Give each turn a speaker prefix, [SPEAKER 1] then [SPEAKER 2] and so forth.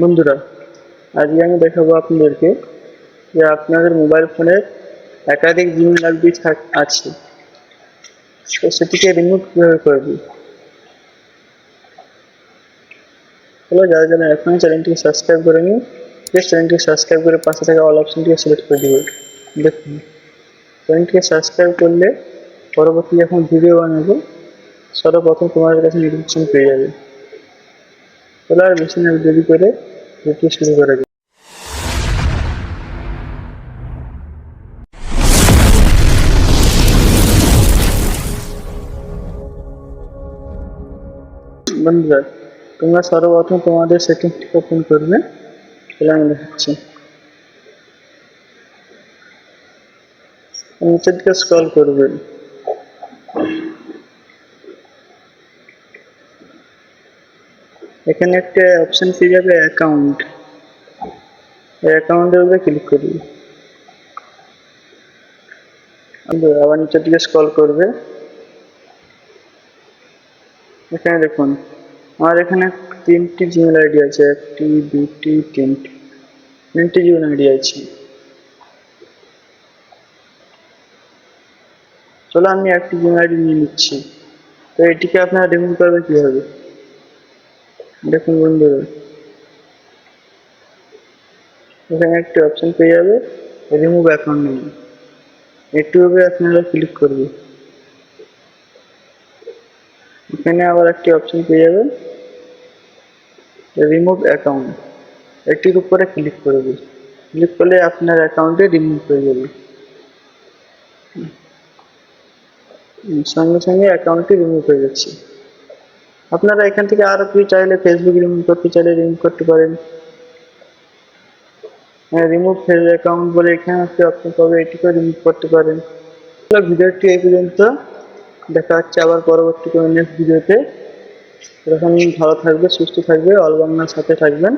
[SPEAKER 1] বন্ধুরা, আজকে আমি দেখাবো আপনাদেরকে যে আপনাদের মোবাইল ফোনের একাধিক জিমেল আইডি আছে, তো সেটিকে রিমুভ কিভাবে করবে। হলো যারা যারা এখনই চ্যানেলটিকে সাবস্ক্রাইব করে নিন, প্লিজ চ্যানেলটিকে সাবস্ক্রাইব করে পাশে থাকা অল অপশনটিকে সিলেক্ট করে দিবে। দেখুন, চ্যানেলটিকে সাবস্ক্রাইব করলে পরবর্তী যখন ভিডিও বানাবো সর্বপ্রথম তোমাদের কাছে নোটিফিকেশন পেয়ে যাবে। তাহলে আর বেশি না দেরি করে ভিডিও শুরু করা যাবে। বন্ধুরা, তোমরা সর্বপ্রথম তোমাদের সেটিংসটিকে ওপেন করবে। তাহলে আমি দেখাচ্ছি, নিচের দিকে স্ক্রল করবেন। এখানে একটা অপশন পেয়ে যাবে অ্যাকাউন্ট, এই অ্যাকাউন্টের উপরে ক্লিক করবে। আবার নিচের দিকে স্ক্রল করবে। এখানে দেখুন, আমার এখানে 3টি জিমেল আইডি আছে, 1টি 2টি 3টি জিমেল আইডি আছে। চলো আমি একটি জিমেল আইডি নিয়ে নিচ্ছি। তো এটিকে আপনারা রিমুভ করবে কিভাবে দেখুন বন্ধুরা, এখানে একটি অপশন পেয়ে যাবে রিমুভ অ্যাকাউন্ট নেম, একটু উপরে আপনারা ক্লিক করবে। এখানে আবার একটি অপশন পেয়ে যাবে রিমুভ অ্যাকাউন্ট, এটির উপরে ক্লিক করবে। ক্লিক করলে আপনার অ্যাকাউন্টে রিমুভ হয়ে যাবে, সঙ্গে সঙ্গে অ্যাকাউন্টটি রিমুভ হয়ে যাচ্ছে। আপনারা এখান থেকে আরো কি চাইলে ফেসবুক রিমুভ করতে চাইলে রিমুভ করতে পারেন। রিমুভ অ্যাকাউন্ট বলে এখানে একটি অপশন পাবে, এটিকেও রিমুভ করতে পারেন। ভিডিওটি এই পর্যন্ত, দেখা হচ্ছে আবার পরবর্তী কোনো নেক্সট ভিডিওতে। এরকম ভালো থাকবে, সুস্থ থাকবে, অল বাংলার সাথে থাকবেন।